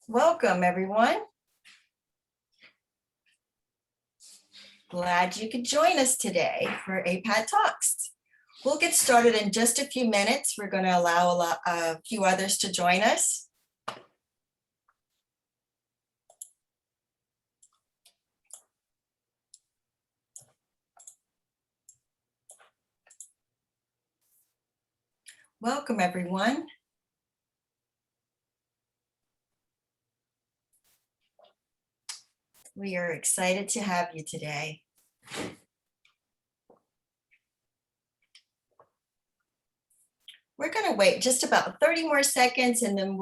Welcome, everyone. Glad you could join us today for APAT Talks. We'll get started in just a few minutes. We're going to allow a few others to join us. Welcome, everyone. We are excited to have you today. We're going to wait just about 30 more seconds and then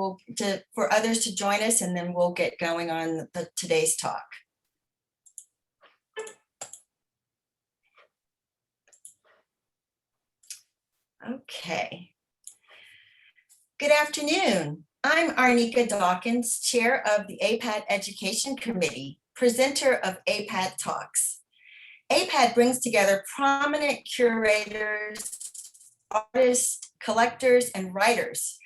for others to join us, and then we'll get going on today's talk. Okay. Good afternoon. I'm Arnika Dawkins, Chair of the APAT Education Committee, presenter of APAT Talks. APAT brings together prominent curators, artists, collectors, and writers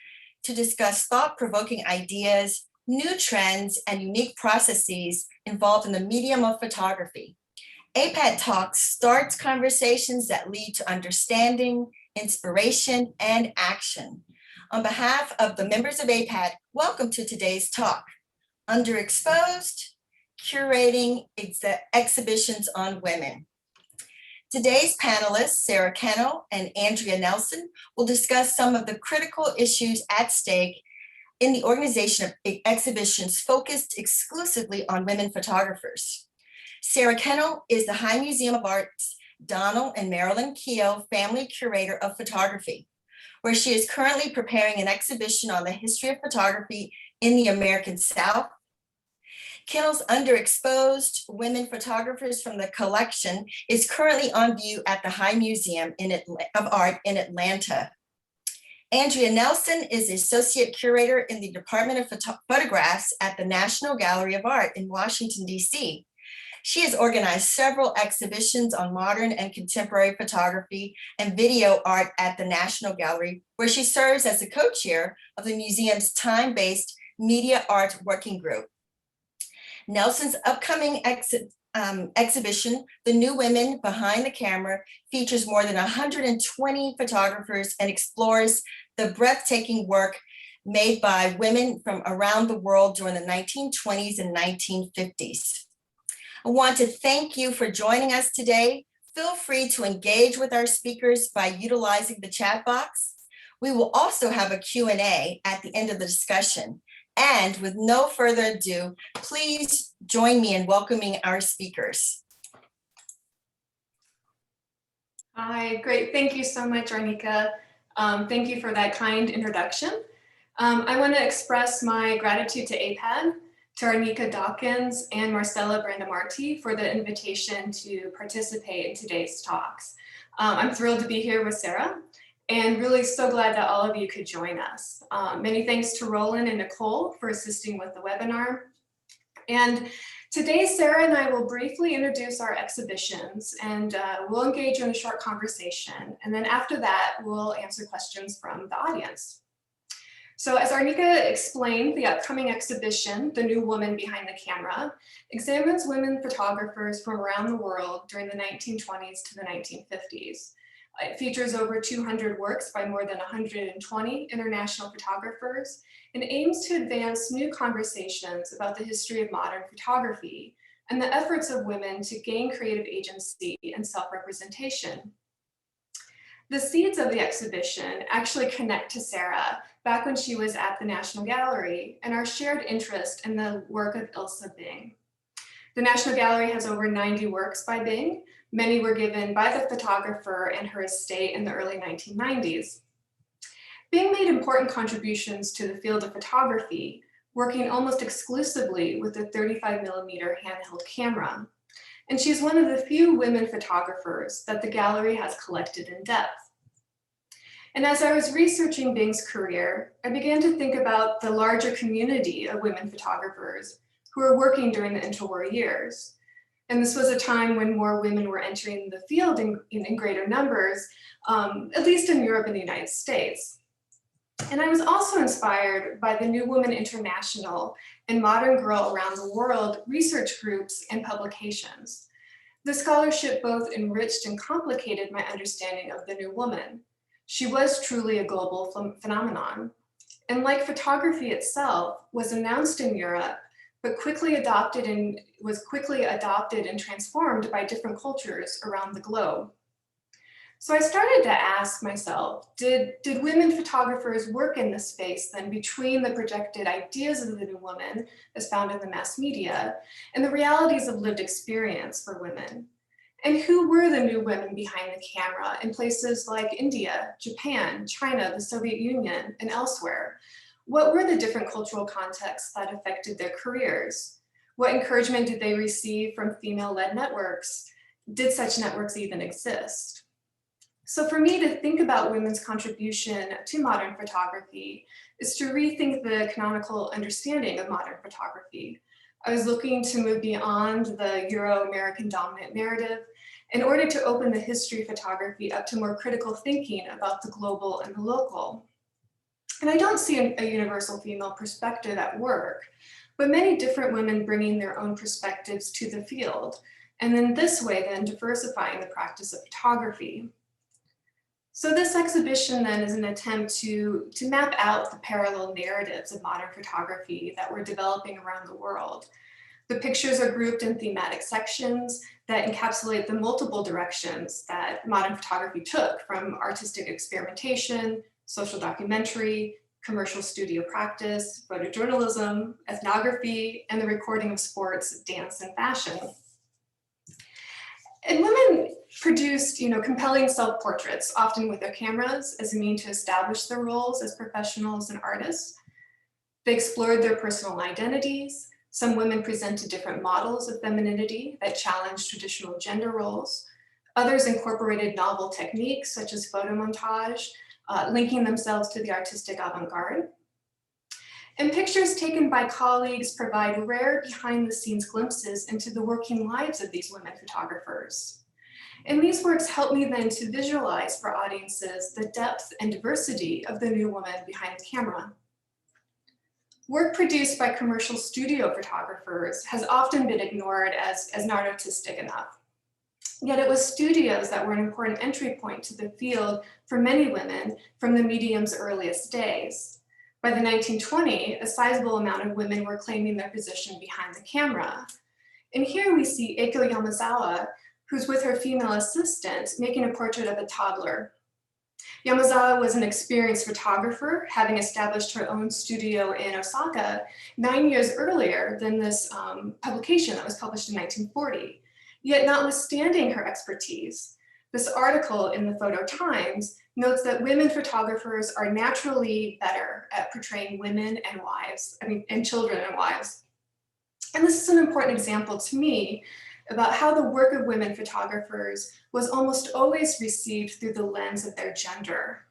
to discuss thought-provoking ideas, new trends, and unique processes involved in the medium of photography. APAT Talks starts conversations that lead to understanding, inspiration, and action. On behalf of the members of APAT, welcome to today's talk, Underexposed, Curating Exhibitions on Women. Today's panelists, Sarah Kennel and Andrea Nelson, will discuss some of the critical issues at stake in the organization of exhibitions focused exclusively on women photographers. Sarah Kennel is the High Museum of Art's Donald and Marilyn Keough Family Curator of Photography, where she is currently preparing an exhibition on the history of photography in the American South. Kennel's Underexposed Women Photographers from the Collection is currently on view at the High Museum of Art in Atlanta. Andrea Nelson is Associate Curator in the Department of Photographs at the National Gallery of Art in Washington, D.C. She has organized several exhibitions on modern and contemporary photography and video art at the National Gallery, where she serves as the co-chair of the museum's time-based media art working group. Nelson's upcoming exhibition, The New Women Behind the Camera, features more than 120 photographers and explores the breathtaking work made by women from around the world during the 1920s and 1950s. I want to thank you for joining us today. Feel free to engage with our speakers by utilizing the chat box. We will also have a Q&A at the end of the discussion. And with no further ado, please join me in welcoming our speakers. Hi, great. Thank you so much, Arnika. Thank you for that kind introduction. I want to express my gratitude to APAT, to Arnika Dawkins and Marcella Brandamarti for the invitation to participate in today's talks. I'm thrilled to be here with Sarah and really so glad that all of you could join us. Many thanks to Roland and Nicole for assisting with the webinar. And today, Sarah and I will briefly introduce our exhibitions and we'll engage in a short conversation. And then after that, we'll answer questions from the audience. So as Arnika explained, the upcoming exhibition, The New Woman Behind the Camera, examines women photographers from around the world during the 1920s to the 1950s. It features over 200 works by more than 120 international photographers and aims to advance new conversations about the history of modern photography and the efforts of women to gain creative agency and self-representation. The seeds of the exhibition actually connect to Sarah back when she was at the National Gallery and our shared interest in the work of Ilse Bing. The National Gallery has over 90 works by Bing. Many were given by the photographer and her estate in the early 1990s. Bing made important contributions to the field of photography, working almost exclusively with a 35mm handheld camera. And she's one of the few women photographers that the gallery has collected in depth. And as I was researching Bing's career, I began to think about the larger community of women photographers who were working during the interwar years. And this was a time when more women were entering the field in greater numbers, at least in Europe and the United States. And I was also inspired by the New Woman International and Modern Girl Around the World research groups and publications. The scholarship both enriched and complicated my understanding of the new woman. She was truly a global phenomenon, and like photography itself, was announced in Europe, but was quickly adopted and transformed by different cultures around the globe. So I started to ask myself, did women photographers work in this space then between the projected ideas of the new woman as found in the mass media and the realities of lived experience for women? And who were the new women behind the camera in places like India, Japan, China, the Soviet Union, and elsewhere? What were the different cultural contexts that affected their careers? What encouragement did they receive from female-led networks? Did such networks even exist? So for me to think about women's contribution to modern photography is to rethink the canonical understanding of modern photography. I was looking to move beyond the Euro-American dominant narrative in order to open the history of photography up to more critical thinking about the global and the local. And I don't see a universal female perspective at work, but many different women bringing their own perspectives to the field, and in this way then diversifying the practice of photography. So this exhibition then is an attempt to map out the parallel narratives of modern photography that we're developing around the world. The pictures are grouped in thematic sections that encapsulate the multiple directions that modern photography took, from artistic experimentation, social documentary, commercial studio practice, photojournalism, ethnography, and the recording of sports, dance, and fashion. And women produced, compelling self-portraits, often with their cameras as a means to establish their roles as professionals and artists. They explored their personal identities. Some women presented different models of femininity that challenged traditional gender roles. Others incorporated novel techniques such as photomontage, linking themselves to the artistic avant-garde. And pictures taken by colleagues provide rare behind-the-scenes glimpses into the working lives of these women photographers. And these works help me then to visualize for audiences the depth and diversity of the new woman behind the camera. Work produced by commercial studio photographers has often been ignored as not artistic enough. Yet it was studios that were an important entry point to the field for many women from the medium's earliest days. By the 1920s, a sizable amount of women were claiming their position behind the camera. And here we see Eiko Yamazawa, who's with her female assistant, making a portrait of a toddler. Yamazawa was an experienced photographer, having established her own studio in Osaka 9 years earlier than this publication that was published in 1940. Yet notwithstanding her expertise, this article in the Photo Times notes that women photographers are naturally better at portraying women and and children and wives. And this is an important example to me about how the work of women photographers was almost always received through the lens of their gender.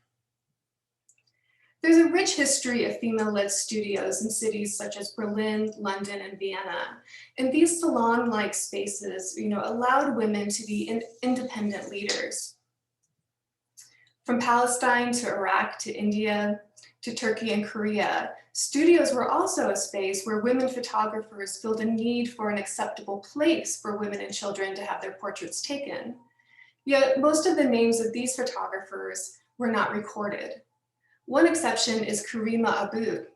There's a rich history of female-led studios in cities such as Berlin, London, and Vienna. And these salon-like spaces, allowed women to be independent leaders. From Palestine to Iraq to India to Turkey and Korea, studios were also a space where women photographers filled a need for an acceptable place for women and children to have their portraits taken. Yet most of the names of these photographers were not recorded. One exception is Karima Aboud,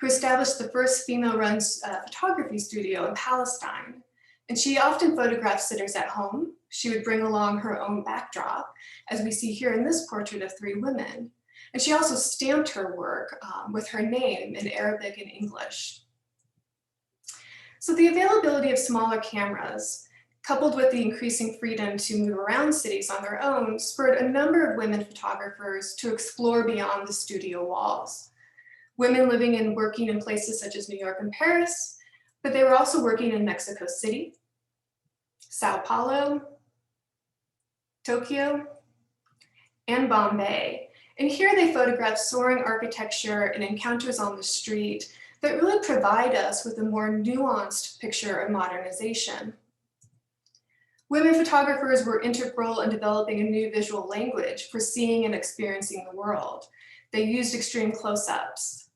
who established the first female-run photography studio in Palestine. And she often photographed sitters at home. She would bring along her own backdrop, as we see here in this portrait of 3 women. And she also stamped her work with her name in Arabic and English. So the availability of smaller cameras, coupled with the increasing freedom to move around cities on their own, spurred a number of women photographers to explore beyond the studio walls. Women living and working in places such as New York and Paris, but they were also working in Mexico City, Sao Paulo, Tokyo, and Bombay. And here they photographed soaring architecture and encounters on the street that really provide us with a more nuanced picture of modernization. Women photographers were integral in developing a new visual language for seeing and experiencing the world. They used extreme close-ups,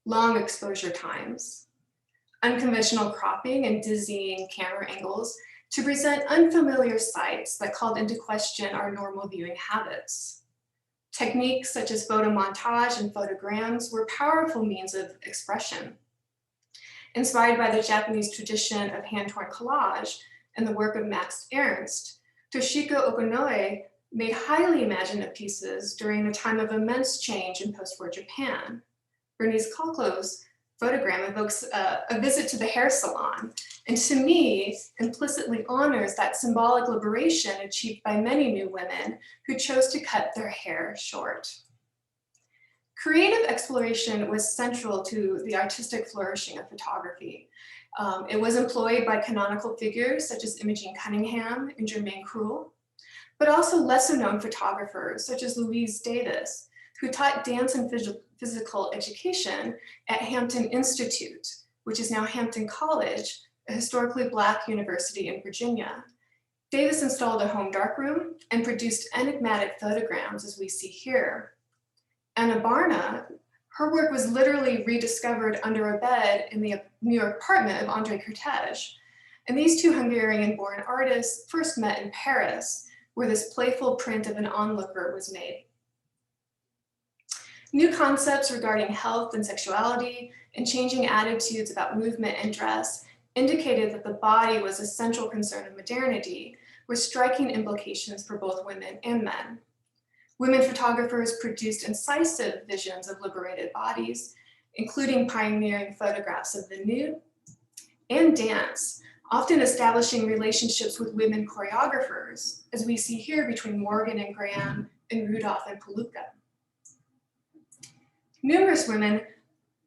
long exposure times, unconventional cropping and dizzying camera angles to present unfamiliar sights that called into question our normal viewing habits. Techniques such as photo montage and photograms were powerful means of expression. Inspired by the Japanese tradition of hand-torn collage and the work of Max Ernst, Toshiko Okonoe made highly imaginative pieces during a time of immense change in post-war Japan. Bernice Kalko's photogram evokes a visit to the hair salon, and to me, implicitly honors that symbolic liberation achieved by many new women who chose to cut their hair short. Creative exploration was central to the artistic flourishing of photography. It was employed by canonical figures such as Imogen Cunningham and Germaine Cruel, but also lesser known photographers such as Louise Davis, who taught dance and physical education at Hampton Institute, which is now Hampton College, a historically Black university in Virginia. Davis installed a home darkroom and produced enigmatic photograms as we see here. Anna Barna, her work was literally rediscovered under a bed in the New York apartment of Andre Kertész. And these two Hungarian-born artists first met in Paris, where this playful print of an onlooker was made. New concepts regarding health and sexuality and changing attitudes about movement and dress indicated that the body was a central concern of modernity, with striking implications for both women and men. Women photographers produced incisive visions of liberated bodies, including pioneering photographs of the nude and dance, often establishing relationships with women choreographers, as we see here between Morgan and Graham and Rudolph and Palooka. Numerous women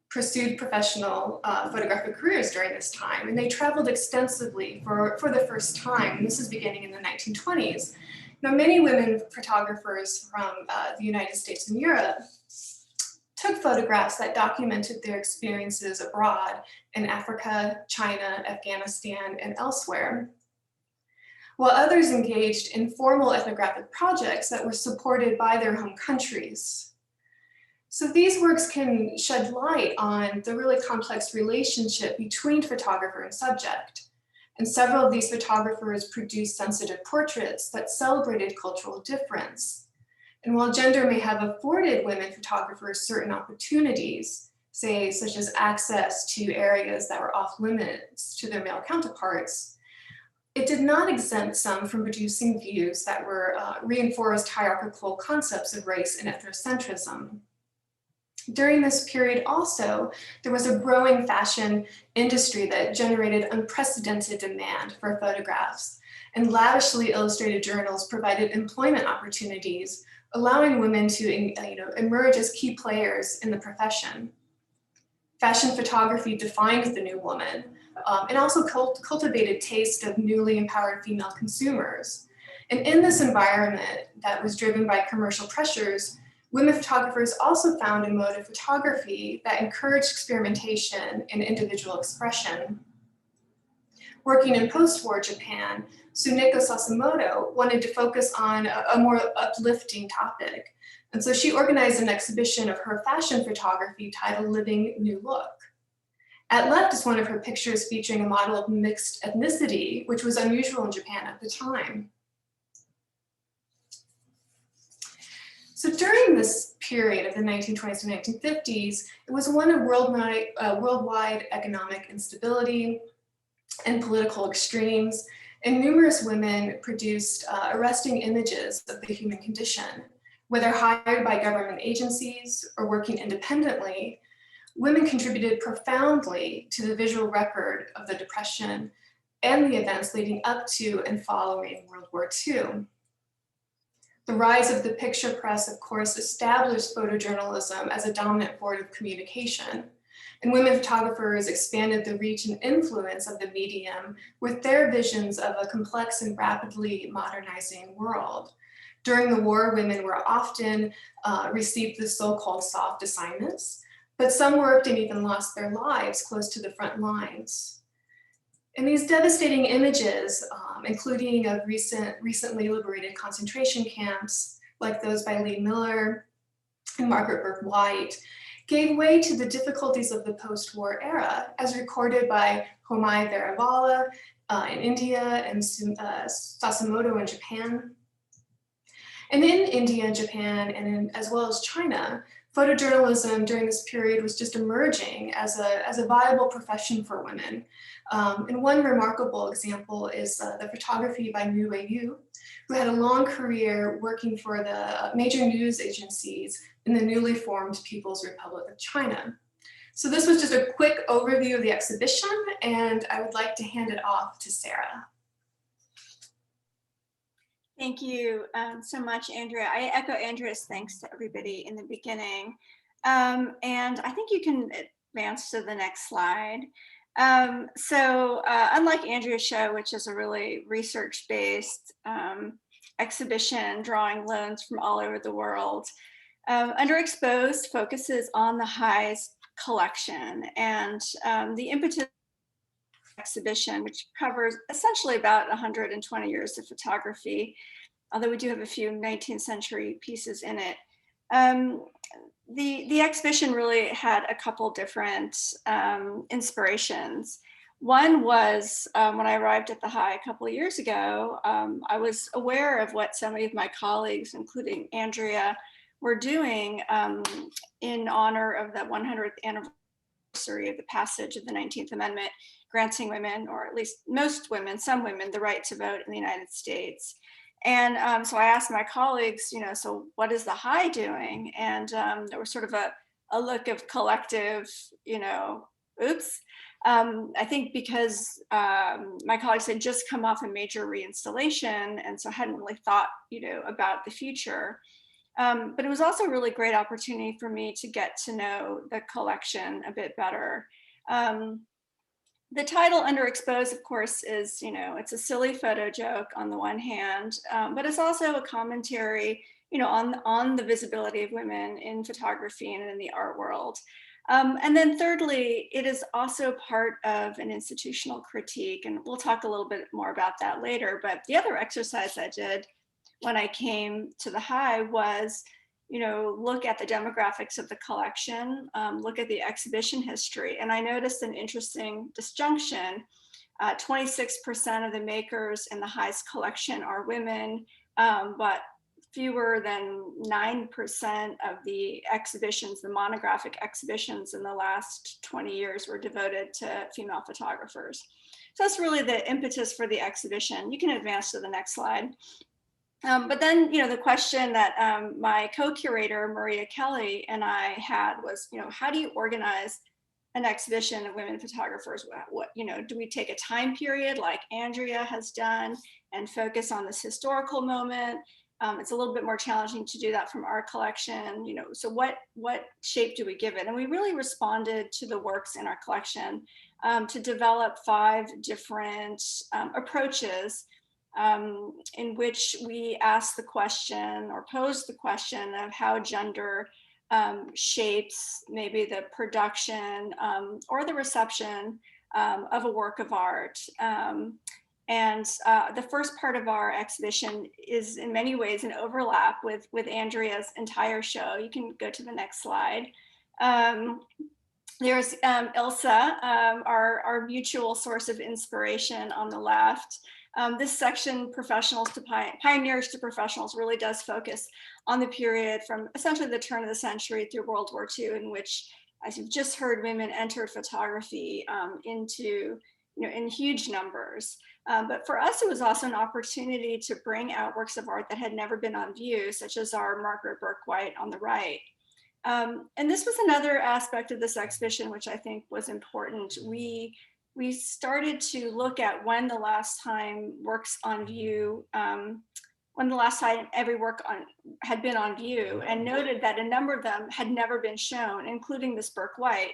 pursued professional photographic careers during this time, and they traveled extensively for the first time, and this is beginning in the 1920s. Now, many women photographers from the United States and Europe took photographs that documented their experiences abroad in Africa, China, Afghanistan, and elsewhere, while others engaged in formal ethnographic projects that were supported by their home countries. So these works can shed light on the really complex relationship between photographer and subject. And several of these photographers produced sensitive portraits that celebrated cultural difference. And while gender may have afforded women photographers certain opportunities, say such as access to areas that were off limits to their male counterparts, it did not exempt some from producing views that were reinforced hierarchical concepts of race and ethnocentrism. During this period also, there was a growing fashion industry that generated unprecedented demand for photographs, and lavishly illustrated journals provided employment opportunities, allowing women to emerge as key players in the profession. Fashion photography defined the new woman, and also cultivated taste of newly empowered female consumers. And in this environment that was driven by commercial pressures, women photographers also found a mode of photography that encouraged experimentation and individual expression. Working in post-war Japan, Tsuneko Sasimoto wanted to focus on a more uplifting topic. And so she organized an exhibition of her fashion photography titled Living New Look. At left is one of her pictures featuring a model of mixed ethnicity, which was unusual in Japan at the time. So during this period of the 1920s to 1950s, it was one of worldwide economic instability and political extremes, and numerous women produced arresting images of the human condition. Whether hired by government agencies or working independently, women contributed profoundly to the visual record of the Depression and the events leading up to and following World War II. The rise of the picture press, of course, established photojournalism as a dominant form of communication, and women photographers expanded the reach and influence of the medium with their visions of a complex and rapidly modernizing world. During the war, women were often received the so-called soft assignments, but some worked and even lost their lives close to the front lines. And these devastating images, including of recently liberated concentration camps, like those by Lee Miller and Margaret Burke White gave way to the difficulties of the post-war era, as recorded by Homai Veravala in India and Sasimoto in Japan. And in India, Japan, and as well as China, photojournalism during this period was just emerging as a viable profession for women. And one remarkable example is the photography by Nu Weiyu, who had a long career working for the major news agencies in the newly formed People's Republic of China. So this was just a quick overview of the exhibition, and I would like to hand it off to Sarah. Thank you so much, Andrea. I echo Andrea's thanks to everybody in the beginning. And I think you can advance to the next slide. Unlike Andrea's show, which is a really research-based exhibition drawing loans from all over the world, Underexposed focuses on the High's collection, and the impetus exhibition, which covers essentially about 120 years of photography, although we do have a few 19th century pieces in it. The exhibition really had a couple different inspirations. One was when I arrived at the High a couple of years ago, I was aware of what so many of my colleagues, including Andrea, were doing in honor of the 100th anniversary of the passage of the 19th Amendment, granting women, or at least most women, some women, the right to vote in the United States. And so I asked my colleagues, so what is the High doing? And there was sort of a look of collective, oops. I think because my colleagues had just come off a major reinstallation, and so hadn't really thought, about the future. But it was also a really great opportunity for me to get to know the collection a bit better. The title Underexposed, of course, is, it's a silly photo joke on the one hand, but it's also a commentary, on the visibility of women in photography and in the art world. And then thirdly, it is also part of an institutional critique, and we'll talk a little bit more about that later. But the other exercise I did when I came to the High was, look at the demographics of the collection, look at the exhibition history. And I noticed an interesting disjunction. 26% of the makers in the High's collection are women, but fewer than 9% of the exhibitions, the monographic exhibitions in the last 20 years were devoted to female photographers. So that's really the impetus for the exhibition. You can advance to the next slide. But then, the question that my co-curator, Maria Kelly, and I had was, how do you organize an exhibition of women photographers? Do we take a time period like Andrea has done and focus on this historical moment? It's a little bit more challenging to do that from our collection, so what shape do we give it? And we really responded to the works in our collection to develop 5 different approaches in which we ask the question or pose the question of how gender shapes maybe the production or the reception of a work of art. And the first part of our exhibition is in many ways an overlap with Andrea's entire show. You can go to the next slide. There's Ilsa, our mutual source of inspiration on the left. This section, Professionals to Pioneers to Professionals, really does focus on the period from essentially the turn of the century through World War II, in which, as you've just heard, women entered photography into, in huge numbers. But for us, it was also an opportunity to bring out works of art that had never been on view, such as our Margaret Burke White on the right. And this was another aspect of this exhibition, which I think was important. We started to look at when the last time works on view, when the last time every work had been on view, and noted that a number of them had never been shown, including this Burke White.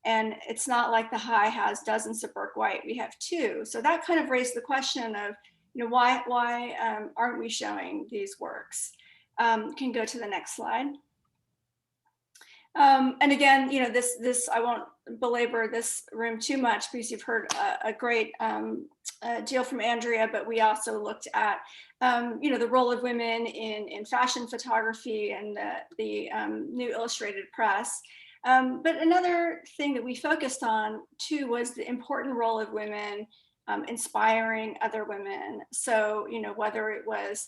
And it's not like the High has dozens of Burke White, we have 2. So that kind of raised the question of, why aren't we showing these works? Can go to the next slide. And again, you know, this I won't belabor this room too much because you've heard a great deal from Andrea, but we also looked at, you know, the role of women in fashion photography and the New Illustrated Press. But another thing that we focused on too was the important role of women inspiring other women. So, you know, whether it was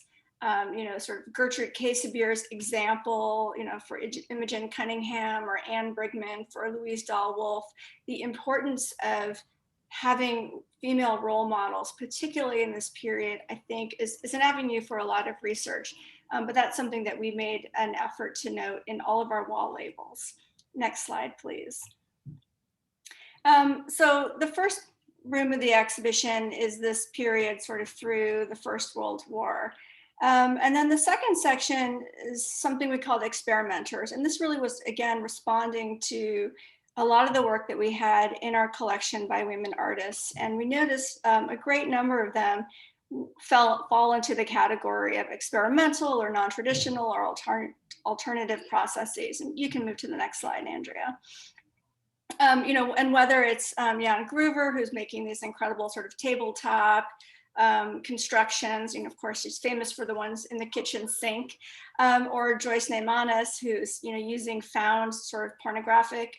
you know, sort of Gertrude Casebeer's example, you know, for Imogen Cunningham, or Anne Brigman for Louise Dahl-Wolf, the importance of having female role models, particularly in this period, I think is an avenue for a lot of research. But that's something that we made an effort to note in all of our wall labels. Next slide, please. So the first room of the exhibition is this period sort of through the First World War. And then the second section is something we called experimenters. And this really was, again, responding to a lot of the work that we had in our collection by women artists. And we noticed a great number of them fall into the category of experimental or non-traditional or alternative processes. And you can move to the next slide, Andrea. You know, and whether it's Jan Groover, who's making these incredible sort of tabletop constructions, you know, of course, she's famous for the ones in the kitchen sink, or Joyce Neymanis, who's, you know, using found sort of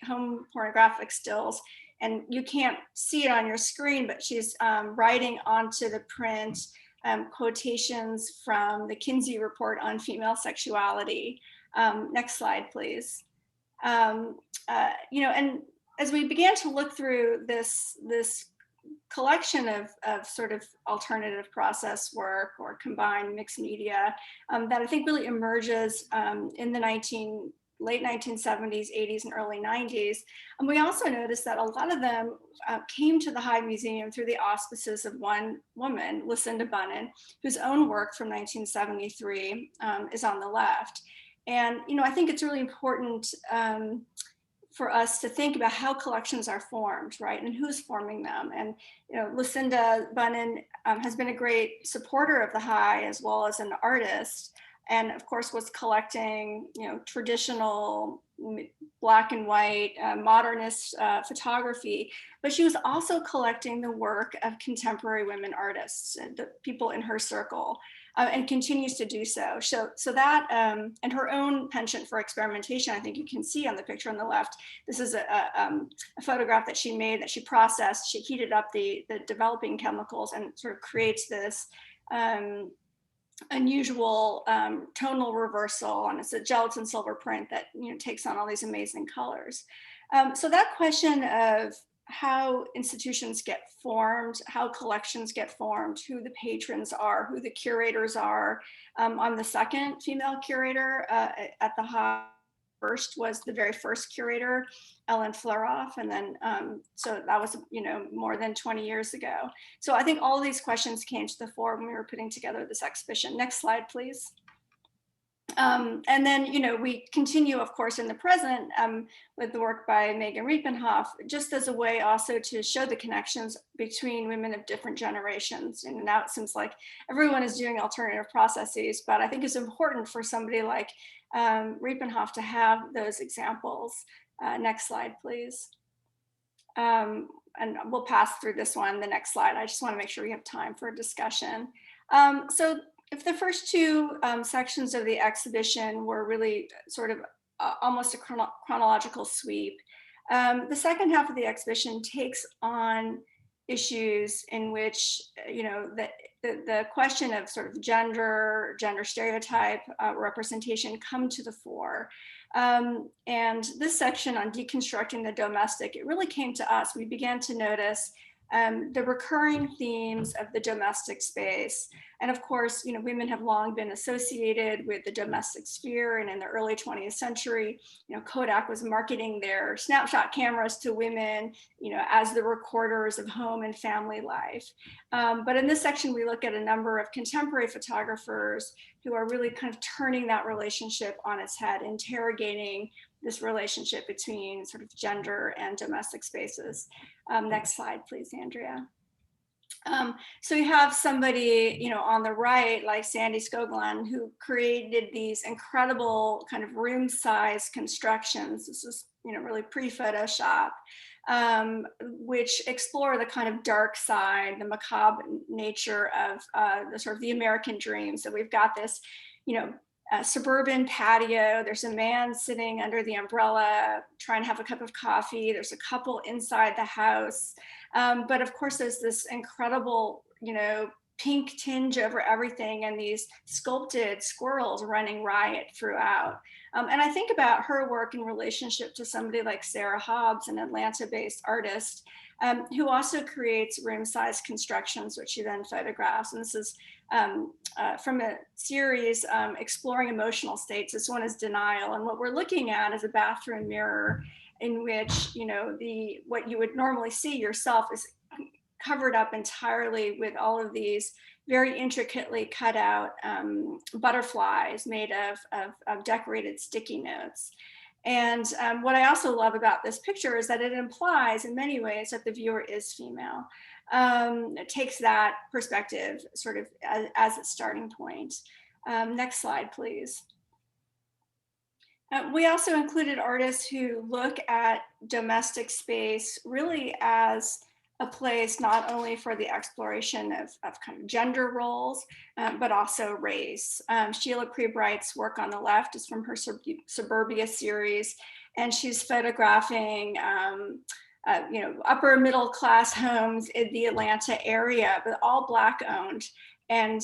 home pornographic stills. And you can't see it on your screen, but she's writing onto the print quotations from the Kinsey Report on Female Sexuality. Next slide, please. You know, and as we began to look through this collection of sort of alternative process work or combined mixed media that I think really emerges in the late 1970s, 80s, and early 90s. And we also noticed that a lot of them came to the High Museum through the auspices of one woman, Lucinda Bunnan, whose own work from 1973 is on the left. And, you know, I think it's really important for us to think about how collections are formed, right? And who's forming them. And, you know, Lucinda Bunnan has been a great supporter of the High as well as an artist. And of course was collecting, you know, traditional black and white modernist photography, but she was also collecting the work of contemporary women artists, the people in her circle. And continues to do so. So that, and her own penchant for experimentation, I think you can see on the picture on the left. This is a photograph that she made, that she processed. She heated up the developing chemicals and sort of creates this unusual tonal reversal. And it's a gelatin silver print that, you know, takes on all these amazing colors. So that question of how institutions get formed, how collections get formed, who the patrons are, who the curators are. I'm the second female curator at the High. First was the very first curator, Ellen Fleroff, and then so that was, you know, more than 20 years ago. So I think all of these questions came to the fore when we were putting together this exhibition. Next slide, please. And then, you know, we continue, of course, in the present with the work by Megan Riepenhoff, just as a way also to show the connections between women of different generations. And now it seems like everyone is doing alternative processes, but I think it's important for somebody like Riepenhoff to have those examples. Next slide, please. And we'll pass through this one, the next slide. I just want to make sure we have time for a discussion. So if the first two sections of the exhibition were really sort of almost a chronological sweep, the second half of the exhibition takes on issues in which, you know, the question of sort of gender stereotype representation come to the fore. And this section on deconstructing the domestic, it really came to us. We began to notice the recurring themes of the domestic space. And of course, you know, women have long been associated with the domestic sphere. And in the early 20th century, you know, Kodak was marketing their snapshot cameras to women, you know, as the recorders of home and family life. But in this section, we look at a number of contemporary photographers who are really kind of turning that relationship on its head, interrogating this relationship between sort of gender and domestic spaces. Next slide, please, Andrea. So you have somebody, on the right, like Sandy Skoglund, who created these incredible kind of room-sized constructions. This is, really pre-Photoshop, which explore the kind of dark side, the macabre nature of the sort of the American dream. So we've got this, suburban patio. There's a man sitting under the umbrella trying to have a cup of coffee. There's a couple inside the house. But of course, there's this incredible, pink tinge over everything and these sculpted squirrels running riot throughout. And I think about her work in relationship to somebody like Sarah Hobbs, an Atlanta-based artist, who also creates room-sized constructions, which she then photographs. And this is from a series exploring emotional states. This one is Denial. And what we're looking at is a bathroom mirror in which, what you would normally see yourself is covered up entirely with all of these very intricately cut out butterflies made of decorated sticky notes. And what I also love about this picture is that it implies in many ways that the viewer is female. It takes that perspective sort of as its starting point. Next slide, please. We also included artists who look at domestic space really as a place not only for the exploration of kind of gender roles, but also race. Sheila Prebright's work on the left is from her Suburbia series, and she's photographing upper middle class homes in the Atlanta area, but all Black owned, and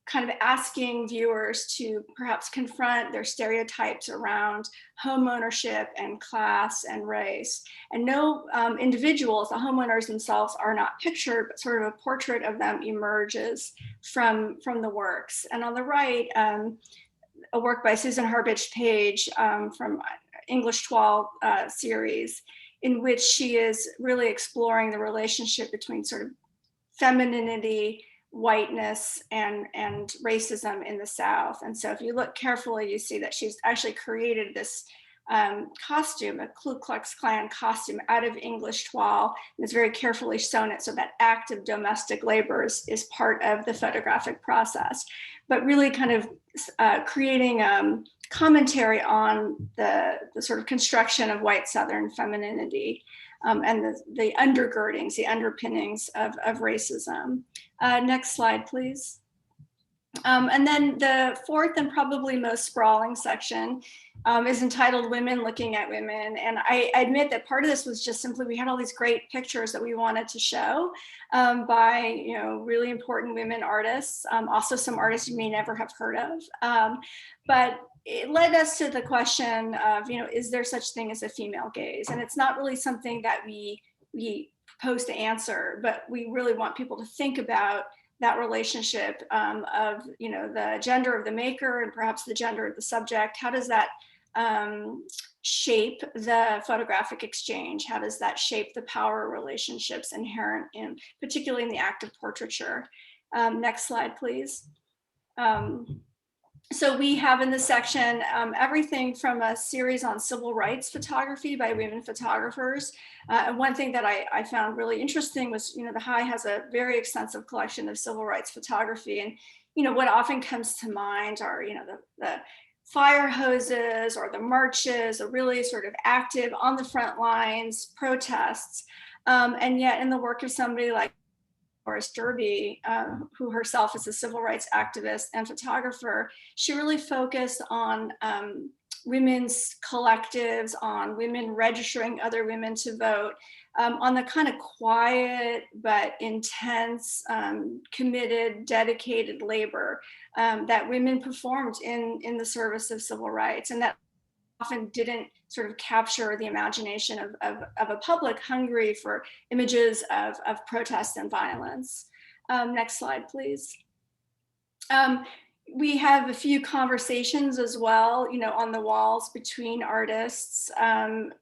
kind of asking viewers to perhaps confront their stereotypes around home ownership and class and race. And no individuals, the homeowners themselves, are not pictured, but sort of a portrait of them emerges from the works. And on the right, a work by Susan Harbich Page from English 12 series, in which she is really exploring the relationship between sort of femininity, whiteness, and racism in the South. And so if you look carefully, you see that she's actually created this costume, a Ku Klux Klan costume out of English 12, and it's very carefully sewn it so that act of domestic labor is part of the photographic process, but really kind of creating commentary on the sort of construction of white Southern femininity and the undergirdings, the underpinnings of racism. Next slide, please. And then the fourth and probably most sprawling section is entitled Women Looking at Women. And I admit that part of this was just simply, we had all these great pictures that we wanted to show by, really important women artists, also some artists you may never have heard of. But it led us to the question of, is there such thing as a female gaze? And it's not really something that we propose to answer, but we really want people to think about that relationship of, the gender of the maker and perhaps the gender of the subject. How does that shape the photographic exchange? How does that shape the power relationships inherent in, particularly in the act of portraiture? Next slide, please. So we have in this section everything from a series on civil rights photography by women photographers. And one thing that I found really interesting was, the High has a very extensive collection of civil rights photography. And, what often comes to mind are, the fire hoses or the marches, a really sort of active on the front lines protests. And yet in the work of somebody like Doris Derby, who herself is a civil rights activist and photographer, she really focused on women's collectives, on women registering other women to vote, on the kind of quiet but intense, committed, dedicated labor that women performed in the service of civil rights, and that often didn't sort of capture the imagination of a public hungry for images of protest and violence. Next slide, please. We have a few conversations as well, on the walls between artists. And,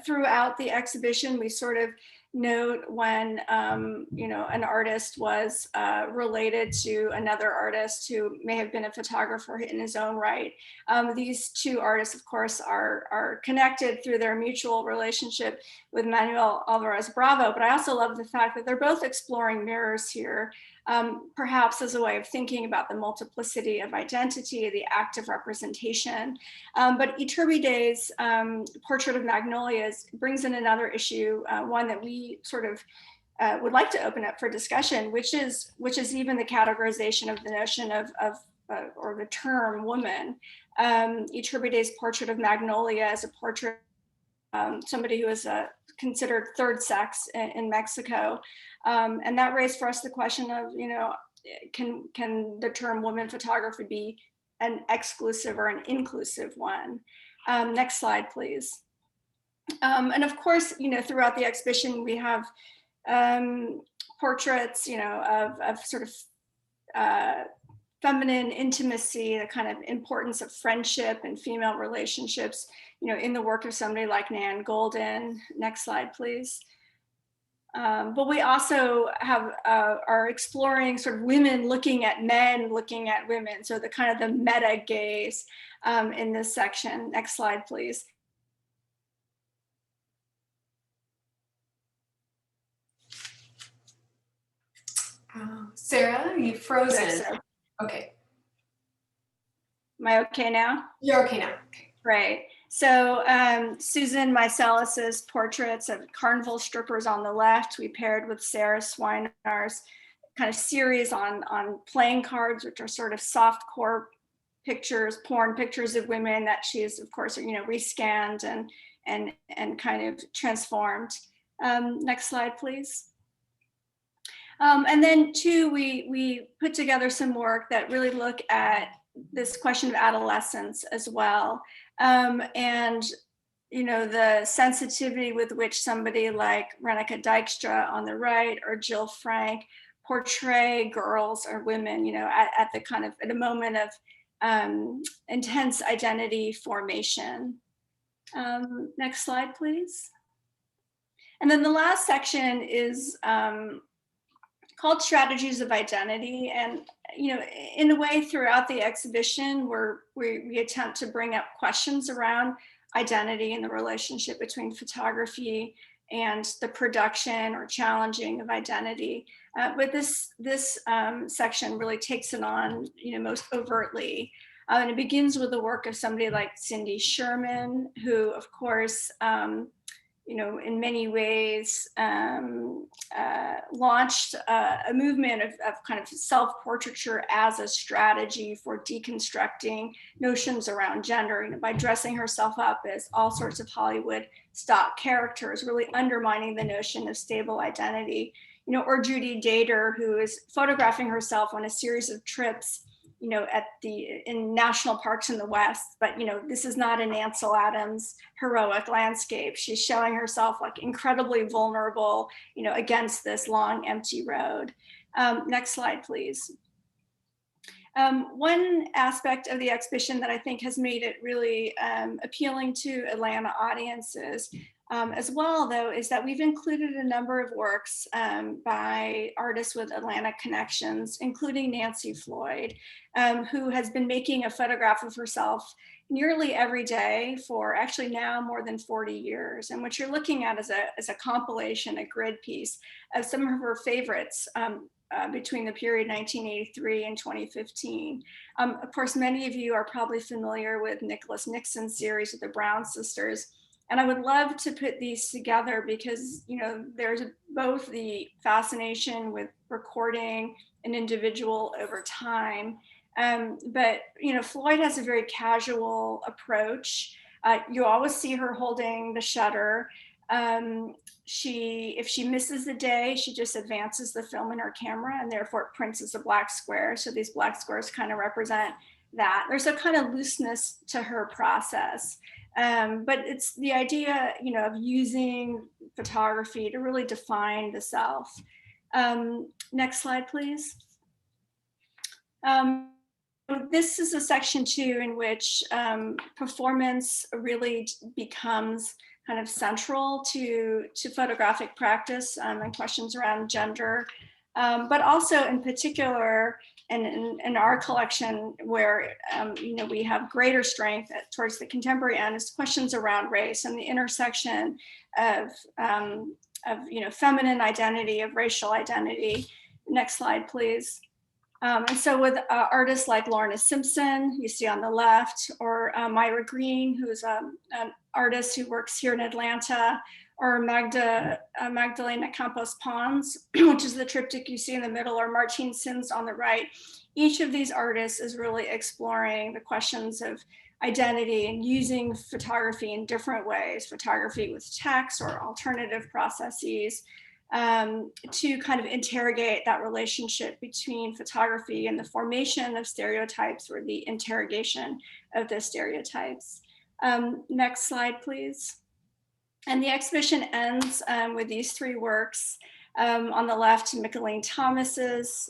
throughout the exhibition, we sort of note when, you know, an artist was related to another artist who may have been a photographer in his own right. These two artists, of course, are connected through their mutual relationship with Manuel Alvarez Bravo, but I also love the fact that they're both exploring mirrors here, perhaps as a way of thinking about the multiplicity of identity, the active representation. But Iturbide's Portrait of Magnolias brings in another issue, one that we sort of would like to open up for discussion, which is even the categorization of the notion of or the term woman. Iturbide's Portrait of Magnolia is a portrait of somebody who is considered third sex in Mexico. And that raised for us the question of, you know, can the term woman photography be an exclusive or an inclusive one? Next slide, please. And of course, you know, throughout the exhibition, we have portraits, you know, of sort of feminine intimacy, the kind of importance of friendship and female relationships, you know, in the work of somebody like Nan Goldin. Next slide, please. But we also have are exploring sort of women looking at men, looking at women. So the kind of the meta gaze in this section. Next slide, please. Sarah, you've frozen. So, Okay. am I okay now? You're okay now. Okay. Right. So Susan Mycelis's portraits of carnival strippers on the left, we paired with Sarah Swinar's kind of series on playing cards, which are sort of soft core pictures, porn pictures of women that she's, of course, you know, rescanned and kind of transformed. Next slide, please. And then two, we put together some work that really look at this question of adolescence as well. And, you know, the sensitivity with which somebody like Renika Dijkstra on the right or Jill Frank portray girls or women, you know, at the kind of, at a moment of intense identity formation. Next slide, please. And then the last section is called Strategies of Identity. And, you know, in a way throughout the exhibition, we attempt to bring up questions around identity and the relationship between photography and the production or challenging of identity. But this section really takes it on, you know, most overtly. And it begins with the work of somebody like Cindy Sherman, who, of course, you know, in many ways launched a movement of kind of self-portraiture as a strategy for deconstructing notions around gender, you know, by dressing herself up as all sorts of Hollywood stock characters, really undermining the notion of stable identity. You know, or Judy Dater, who is photographing herself on a series of trips, you know, in national parks in the West, but, you know, this is not an Ansel Adams heroic landscape. She's showing herself like incredibly vulnerable, you know, against this long, empty road. Next slide, please. One aspect of the exhibition that I think has made it really appealing to Atlanta audiences as well, though, is that we've included a number of works by artists with Atlanta connections, including Nancy Floyd, who has been making a photograph of herself nearly every day for actually now more than 40 years. And what you're looking at is a compilation, a grid piece of some of her favorites between the period 1983 and 2015. Of course, many of you are probably familiar with Nicholas Nixon's series of the Brown sisters. And I would love to put these together because, you know, there's both the fascination with recording an individual over time, but, you know, Floyd has a very casual approach. You always see her holding the shutter. If she misses the day, she just advances the film in her camera and therefore it prints as a black square. So these black squares kind of represent that. There's a kind of looseness to her process. But it's the idea, you know, of using photography to really define the self. Next slide, please. This is a section too in which performance really becomes kind of central to photographic practice and questions around gender, but also in particular in our collection where you know, we have greater strength towards the contemporary end is questions around race and the intersection of you know, feminine identity, of racial identity. Next slide, please. And so with artists like Lorna Simpson, you see on the left, or Myra Green, who is an artist who works here in Atlanta, or Magdalena Campos Pons, which is the triptych you see in the middle, or Martine Sims on the right. Each of these artists is really exploring the questions of identity and using photography in different ways, photography with text or alternative processes, to kind of interrogate that relationship between photography and the formation of stereotypes or the interrogation of those stereotypes. Next slide, please. And the exhibition ends with these three works. On the left, Mickalene Thomas's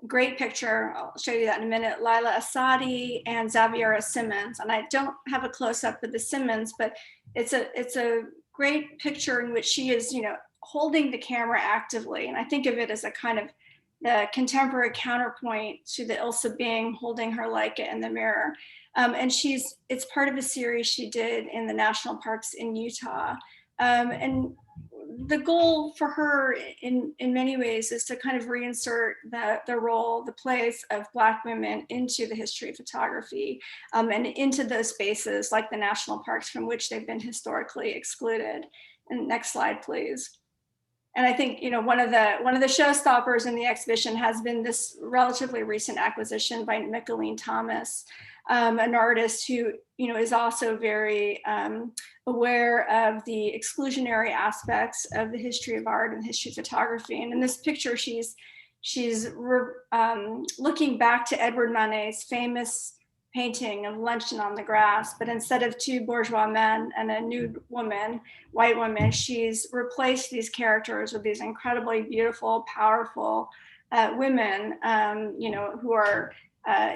great picture, I'll show you that in a minute, Lila Asadi and Xaviera Simmons. And I don't have a close-up of the Simmons, but it's a great picture in which she is, you know, holding the camera actively. And I think of it as a kind of the contemporary counterpoint to the Ilse Bing holding her Leica in the mirror. And it's part of a series she did in the national parks in Utah. And the goal for her in many ways is to kind of reinsert the role, the place of Black women into the history of photography, and into those spaces like the national parks from which they've been historically excluded. And next slide, please. And I think, you know, one of the showstoppers in the exhibition has been this relatively recent acquisition by Mickalene Thomas, an artist who, you know, is also very aware of the exclusionary aspects of the history of art and the history of photography. And in this picture, she's looking back to Edward Manet's famous painting of Luncheon on the Grass, but instead of two bourgeois men and a nude woman, white woman, she's replaced these characters with these incredibly beautiful, powerful women, you know, who are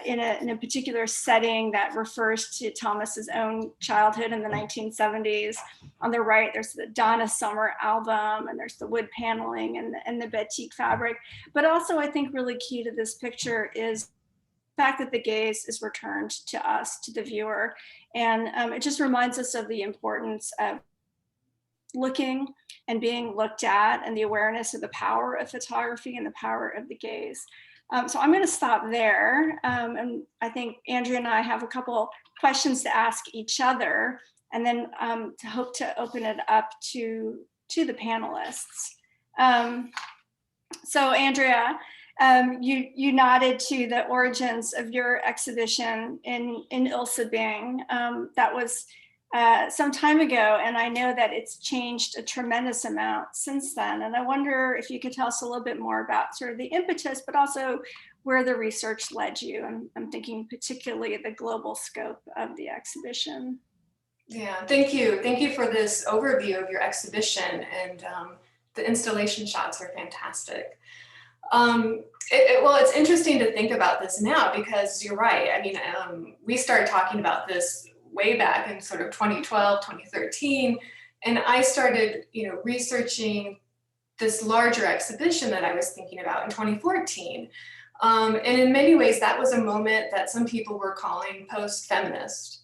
in a particular setting that refers to Thomas's own childhood in the 1970s. On the right, there's the Donna Summer album, and there's the wood paneling and the batik fabric. But also, I think really key to this picture is fact that the gaze is returned to us, to the viewer. And it just reminds us of the importance of looking and being looked at and the awareness of the power of photography and the power of the gaze. So I'm going to stop there. And I think Andrea and I have a couple questions to ask each other, and then to hope to open it up to the panelists. So Andrea, you nodded to the origins of your exhibition in Ilse Bing. That was some time ago, and I know that it's changed a tremendous amount since then. And I wonder if you could tell us a little bit more about sort of the impetus, but also where the research led you. I'm thinking particularly the global scope of the exhibition. Yeah, thank you. Thank you for this overview of your exhibition, and the installation shots are fantastic. Well, it's interesting to think about this now, because you're right. I mean, we started talking about this way back in sort of 2012, 2013, and I started, you know, researching this larger exhibition that I was thinking about in 2014. And in many ways, that was a moment that some people were calling post-feminist.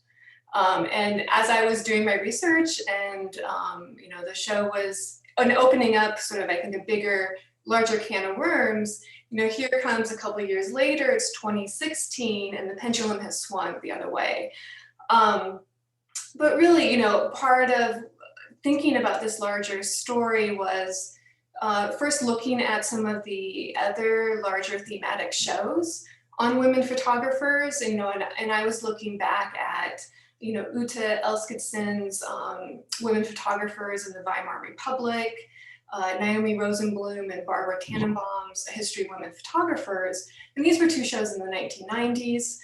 And as I was doing my research, and you know, the show was opening up sort of, I think, a bigger, larger can of worms, you know, here comes a couple of years later, it's 2016, and the pendulum has swung the other way. But really, you know, part of thinking about this larger story was first looking at some of the other larger thematic shows on women photographers, you know, and I was looking back at, you know, Ute Elskidsen's women photographers in the Weimar Republic, Naomi Rosenblum and Barbara Tannenbaum's History of Women Photographers. And these were two shows in the 1990s.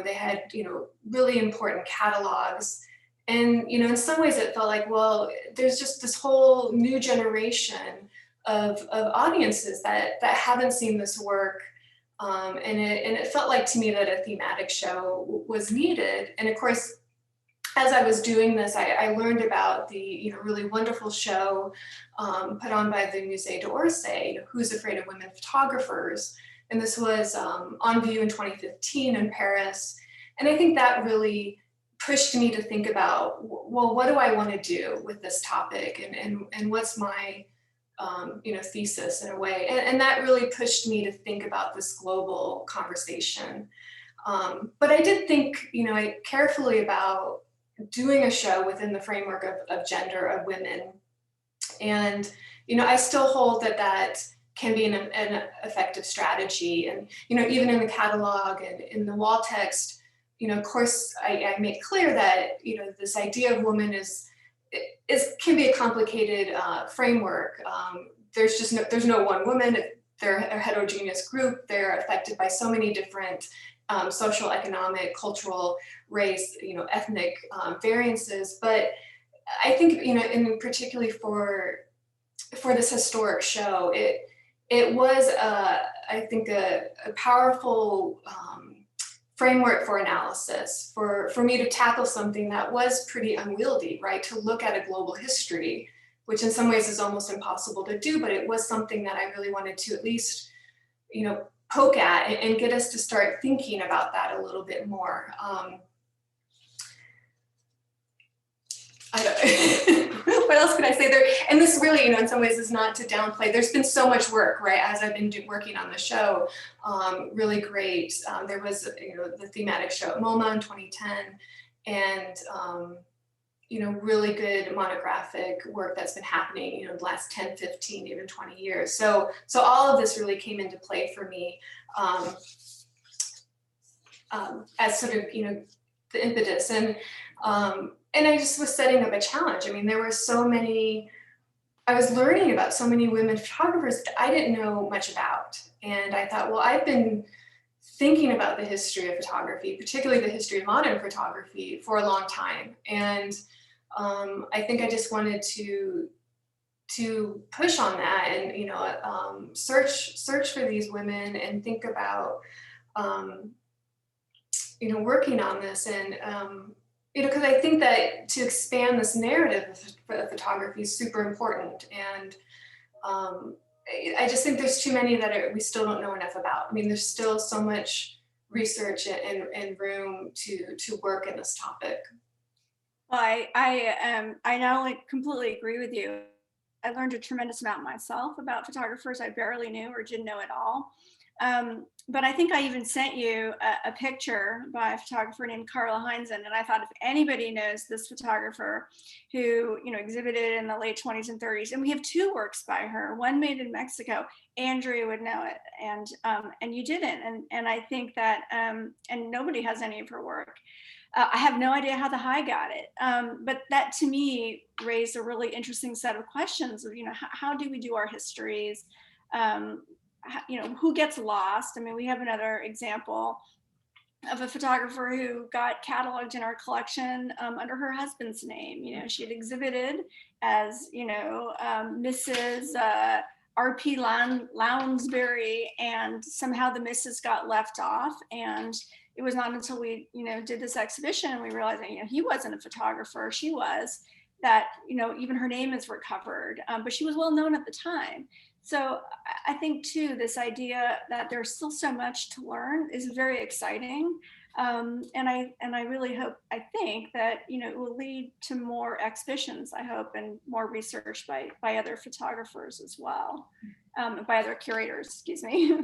They had, you know, really important catalogs. And, you know, in some ways it felt like, well, there's just this whole new generation of audiences that haven't seen this work. And it felt like to me that a thematic show was needed. And of course, as I was doing this, I learned about the really wonderful show put on by the Musée d'Orsay, Who's Afraid of Women Photographers? And this was on view in 2015 in Paris. And I think that really pushed me to think about, well, what do I want to do with this topic, and what's my thesis in a way. And that really pushed me to think about this global conversation. But I did think, carefully about doing a show within the framework of gender, of women. And, I still hold that can be an effective strategy. And, even in the catalog and in the wall text, of course, I make clear that, this idea of woman can be a complicated framework. There's no one woman. They're a heterogeneous group. They're affected by so many different social, economic, cultural, race, ethnic variances. But I think, and particularly for this historic show, it was, I think, a powerful framework for analysis, for me to tackle something that was pretty unwieldy, right? To look at a global history, which in some ways is almost impossible to do, but it was something that I really wanted to at least, poke at and get us to start thinking about that a little bit more. I don't, what else could I say there? And this really, in some ways is not to downplay. There's been so much work, right? As I've been working on the show, really great. There was, the thematic show at MoMA in 2010, and, really good monographic work that's been happening, the last 10, 15, even 20 years. So all of this really came into play for me as sort of, the impetus. And I just was setting up a challenge. I mean, there were I was learning about so many women photographers that I didn't know much about. And I thought, well, I've been thinking about the history of photography, particularly the history of modern photography, for a long time. And I think I just wanted to push on that and, search for these women and think about, working on this. And, because I think that to expand this narrative of photography is super important. And I just think there's too many that we still don't know enough about. I mean, there's still so much research and room to work in this topic. Well, I not only completely agree with you, I learned a tremendous amount myself about photographers I barely knew or didn't know at all. But I think I even sent you a picture by a photographer named Carla Heinzen, and I thought if anybody knows this photographer who exhibited in the late 20s and 30s, and we have two works by her, one made in Mexico, Andrea would know it, and you didn't, and I think that and nobody has any of her work. I have no idea how the High got it, but that to me raised a really interesting set of questions of how do we do our histories. Who gets lost? I mean, we have another example of a photographer who got cataloged in our collection under her husband's name. She had exhibited as, Mrs. R.P. Lounsbury, and somehow the Mrs. got left off. And it was not until we, did this exhibition and we realized that, he wasn't a photographer, she was, that, even her name is recovered, but she was well known at the time. So I think too, this idea that there's still so much to learn is very exciting. And I really hope, I think that, it will lead to more exhibitions, I hope, and more research by other photographers as well, by other curators, excuse me.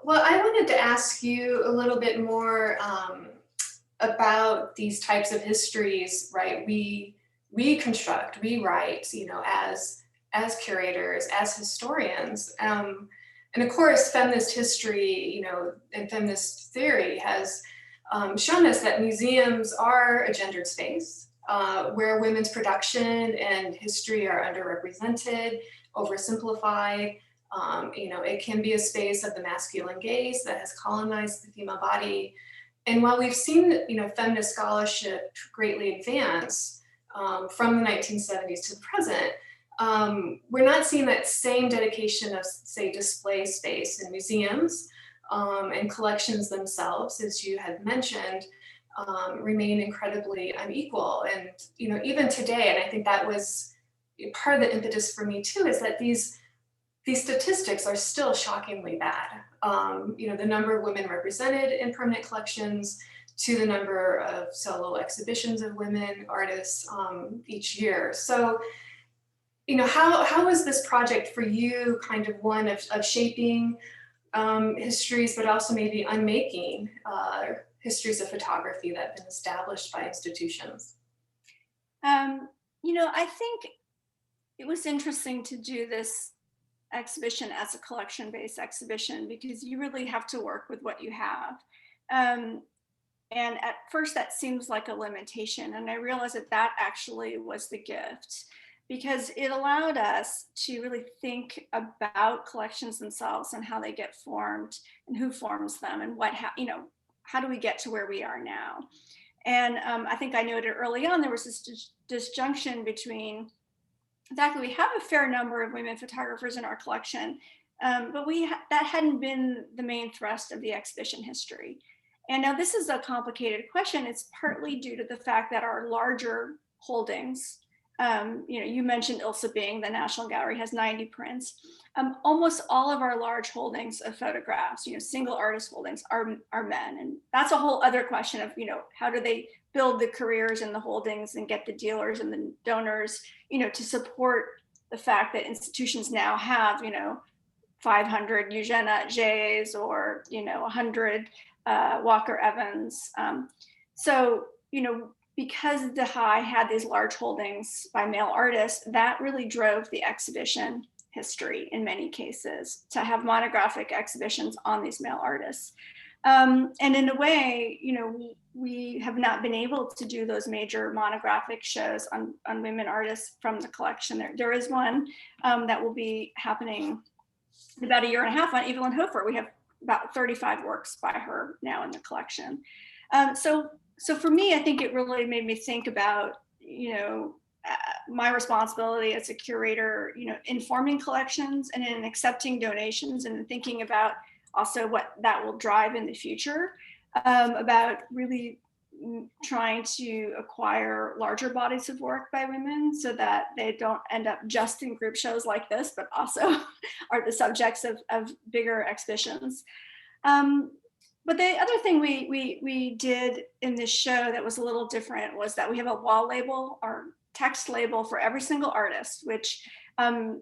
Well, I wanted to ask you a little bit more about these types of histories, right? We construct, we write, as curators, as historians. And of course, feminist history, and feminist theory has shown us that museums are a gendered space where women's production and history are underrepresented, oversimplified. It can be a space of the masculine gaze that has colonized the female body. And while we've seen, feminist scholarship greatly advance from the 1970s to the present, we're not seeing that same dedication of, say, display space in museums and collections themselves, as you had mentioned. remain incredibly unequal. And, you know, even today, and I think that was part of the impetus for me too, is that these statistics are still shockingly bad. You know, the number of women represented in permanent collections to the number of solo exhibitions of women artists each year. So, you know, how was this project for you kind of one of shaping histories, but also maybe unmaking histories of photography that have been established by institutions? You know, I think it was interesting to do this exhibition as a collection-based exhibition because you really have to work with what you have. And at first that seems like a limitation. And I realized that that actually was the gift because it allowed us to really think about collections themselves and how they get formed and who forms them and you know, how do we get to where we are now? And I think I noted early on, there was this disjunction between the fact that we have a fair number of women photographers in our collection, but that hadn't been the main thrust of the exhibition history. And now this is a complicated question. It's partly due to the fact that our larger holdings, you know, you mentioned Ilse Bing, the National Gallery has 90 prints. Almost all of our large holdings of photographs, you know, single artist holdings are men. And that's a whole other question of, you know, how do they build the careers and the holdings and get the dealers and the donors, you know, to support the fact that institutions now have, you know, 500 Eugenia Jays or, you know, 100 Walker Evans. So, you know, because the High had these large holdings by male artists, that really drove the exhibition history in many cases to have monographic exhibitions on these male artists. And in a way, you know, we have not been able to do those major monographic shows on women artists from the collection. There is one that will be happening in about a year and a half on Evelyn Hofer. We have about 35 works by her now in the collection. So for me, I think it really made me think about, you know, my responsibility as a curator, you know, informing collections and in accepting donations and thinking about also what that will drive in the future, about really trying to acquire larger bodies of work by women so that they don't end up just in group shows like this, but also are the subjects of bigger exhibitions. But the other thing we did in this show that was a little different was that we have a wall label or text label for every single artist, which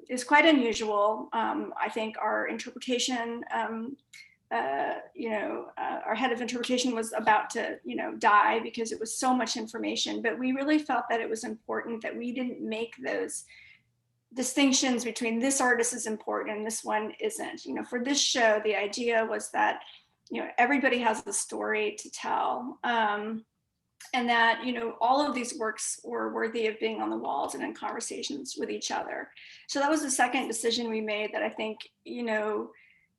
is quite unusual. I think our interpretation, you know, our head of interpretation was about to, you know, die because it was so much information, but we really felt that it was important that we didn't make those distinctions between this artist is important and this one isn't. You know, for this show, the idea was that, you know, everybody has a story to tell, and that, you know, all of these works were worthy of being on the walls and in conversations with each other. So that was the second decision we made that I think, you know,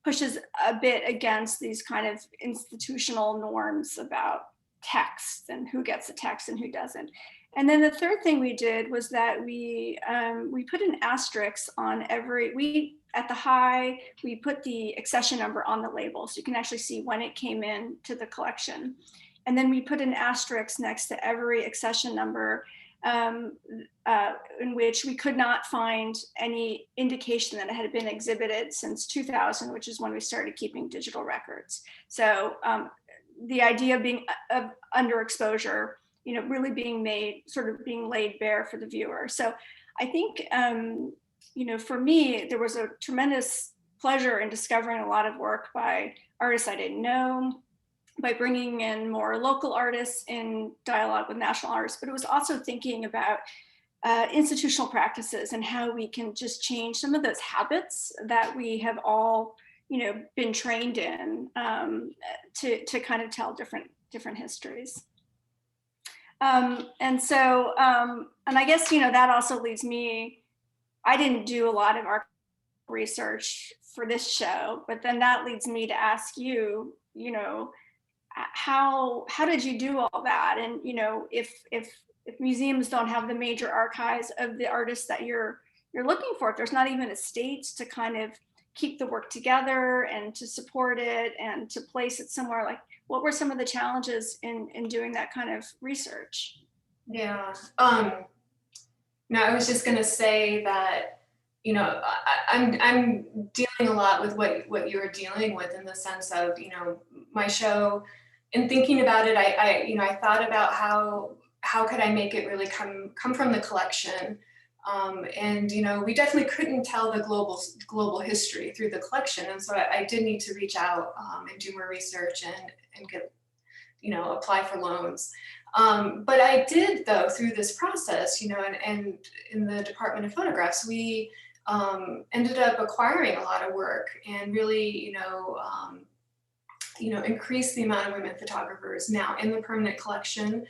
pushes a bit against these kind of institutional norms about text and who gets a text and who doesn't. And then the third thing we did was that we put an asterisk on at the High, we put the accession number on the label so you can actually see when it came in to the collection. And then we put an asterisk next to every accession number in which we could not find any indication that it had been exhibited since 2000, which is when we started keeping digital records. So the idea being of underexposure, you know, really being made, sort of being laid bare for the viewer. So I think, you know, for me, there was a tremendous pleasure in discovering a lot of work by artists I didn't know, by bringing in more local artists in dialogue with national artists, but it was also thinking about institutional practices and how we can just change some of those habits that we have all, you know, been trained in to kind of tell different histories. And so, and I guess, you know, that also leads me, I didn't do a lot of art research for this show, but then that leads me to ask you, you know, how did you do all that? And, you know, if museums don't have the major archives of the artists that you're looking for, if there's not even estates to kind of keep the work together and to support it and to place it somewhere? Like, what were some of the challenges in doing that kind of research? Yeah. No, I was just going to say that, you know, I'm dealing a lot with what you were dealing with, in the sense of, you know, my show. In thinking about it, I thought about how could I make it really come from the collection. And, you know, we definitely couldn't tell the global history through the collection. And so I did need to reach out and do more research and get, you know, apply for loans. But I did, though, through this process, you know, and in the Department of Photographs, we ended up acquiring a lot of work and really, increase the amount of women photographers now in the permanent collection.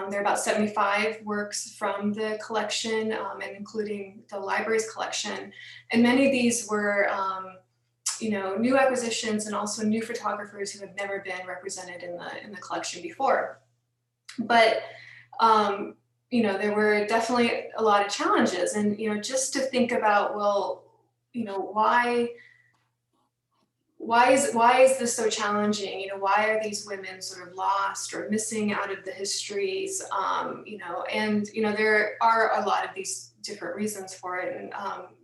There are about 75 works from the collection, and including the library's collection. And many of these were, new acquisitions, and also new photographers who had never been represented in the collection before. But there were definitely a lot of challenges, and just to think about, well, why is this so challenging? Why are these women sort of lost or missing out of the histories? There are a lot of these different reasons for it, and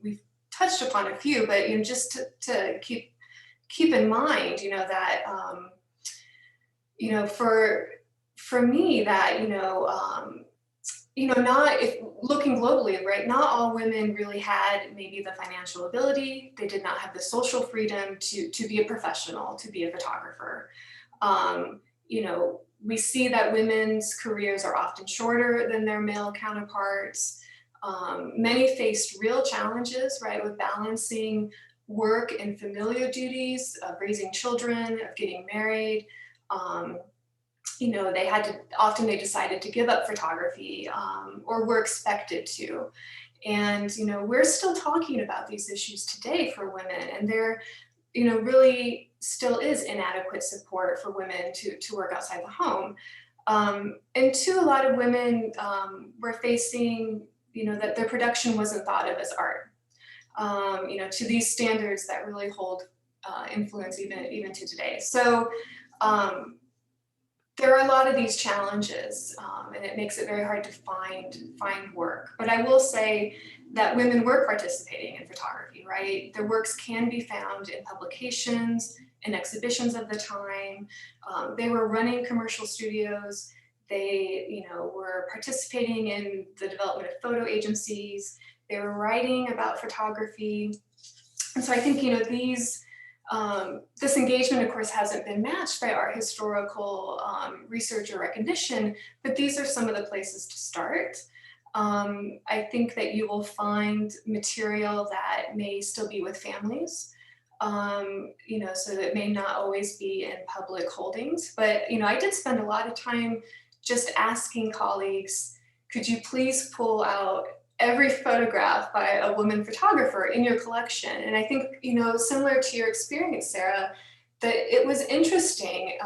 we've touched upon a few, but just to keep in mind, that for me, that not, if looking globally, right, not all women really had maybe the financial ability. They did not have the social freedom to be a professional, to be a photographer. We see that women's careers are often shorter than their male counterparts. Many faced real challenges, right, with balancing work and familial duties, of raising children, of getting married. They decided to give up photography, or were expected to. And, we're still talking about these issues today for women, and there, really still is inadequate support for women to work outside the home. And a lot of women were facing, that their production wasn't thought of as art, to these standards that really hold influence even to today. So, there are a lot of these challenges, and it makes it very hard to find work. But I will say that women were participating in photography, right? Their works can be found in publications and exhibitions of the time. They were running commercial studios. They, were participating in the development of photo agencies. They were writing about photography. And so I think, this engagement, of course, hasn't been matched by art historical research or recognition, but these are some of the places to start. I think that you will find material that may still be with families, so that it may not always be in public holdings. But, I did spend a lot of time just asking colleagues, could you please pull out every photograph by a woman photographer in your collection? And I think, similar to your experience, Sarah, that it was interesting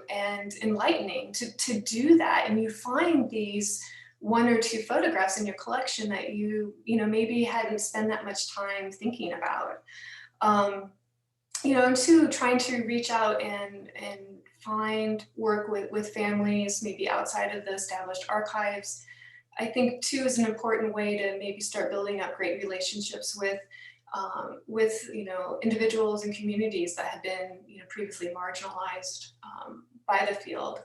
and enlightening to do that. And you find these one or two photographs in your collection that you maybe hadn't spent that much time thinking about. And two, trying to reach out and find work with families, maybe outside of the established archives. I think too is an important way to maybe start building up great relationships with individuals and communities that have been previously marginalized by the field,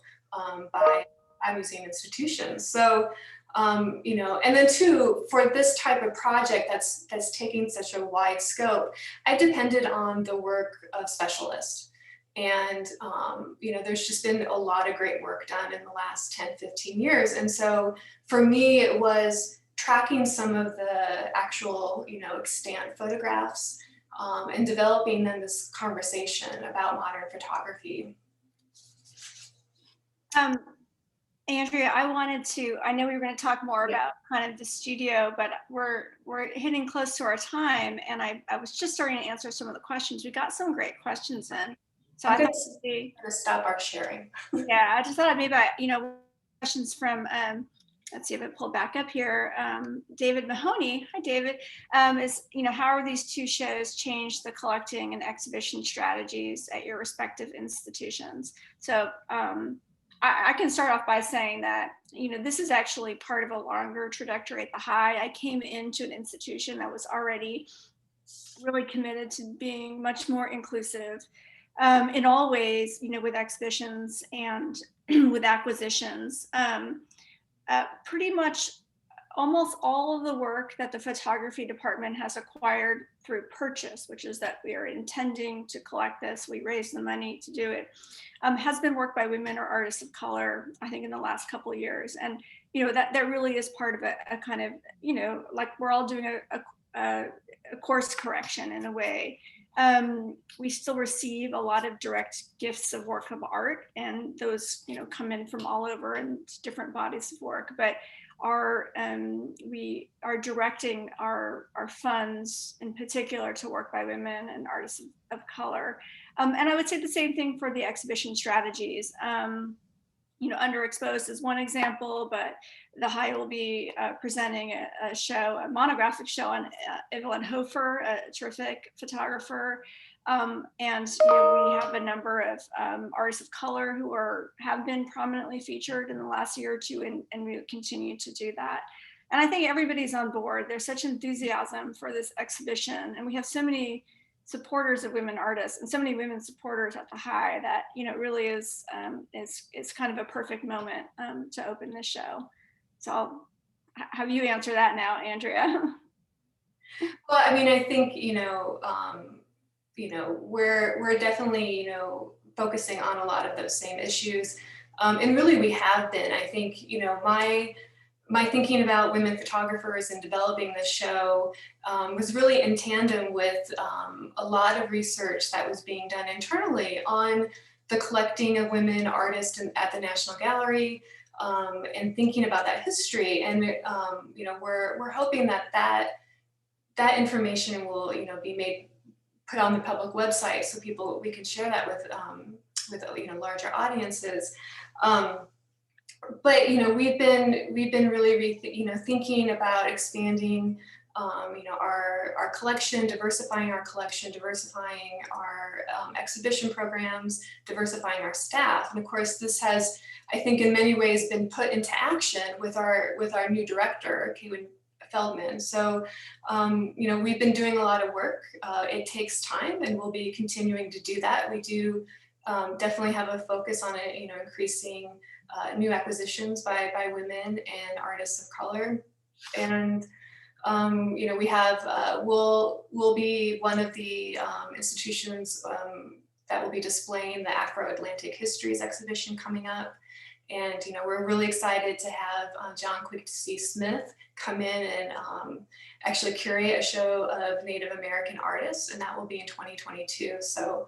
by museum institutions. So and then two, for this type of project that's taking such a wide scope, I depended on the work of specialists. And, there's just been a lot of great work done in the last 10, 15 years. And so for me, it was tracking some of the actual, extant photographs and developing then this conversation about modern photography. Andrea, I know we were going to talk more about kind of the studio, but we're hitting close to our time. And I was just starting to answer some of the questions. We got some great questions in. So I'm going to stop our sharing. Yeah, I just thought maybe questions from let's see if it pulled back up here. David Mahoney, hi David, is, how are these two shows changed the collecting and exhibition strategies at your respective institutions? So I can start off by saying that, this is actually part of a longer trajectory at the High. I came into an institution that was already really committed to being much more inclusive in all ways, with exhibitions and with acquisitions. Pretty much almost all of the work that the photography department has acquired through purchase, which is that we are intending to collect this, we raise the money to do it, has been work by women or artists of color, I think, in the last couple of years. And, that really is part of a kind of, like we're all doing a course correction in a way. We still receive a lot of direct gifts of work of art, and those, come in from all over and different bodies of work. But we are directing our funds in particular to work by women and artists of color. And I would say the same thing for the exhibition strategies. Underexposed is one example, but the High will be presenting a show, a monographic show on Evelyn Hofer, a terrific photographer. And we have a number of artists of color who have been prominently featured in the last year or two, and we continue to do that. And I think everybody's on board. There's such enthusiasm for this exhibition, and we have so many supporters of women artists and so many women supporters at the High that, it really is kind of a perfect moment to open this show. So I'll have you answer that now, Andrea. Well, I mean, I think, we're definitely, focusing on a lot of those same issues. And really we have been. I think, my thinking about women photographers and developing this show was really in tandem with a lot of research that was being done internally on the collecting of women artists at the National Gallery, and thinking about that history. And we're hoping that information will be put on the public website so we can share that with larger audiences. But we've been really thinking about expanding our collection, diversifying our exhibition programs, diversifying our staff. And of course, this has, I think, in many ways been put into action with our new director, Kevin Feldman. So we've been doing a lot of work. It takes time, and we'll be continuing to do that. We do definitely have a focus on it, increasing new acquisitions by women and artists of color. And we have we'll be one of the institutions that will be displaying the Afro-Atlantic Histories exhibition coming up. And we're really excited to have John Quincy Smith come in and actually curate a show of Native American artists, and that will be in 2022. So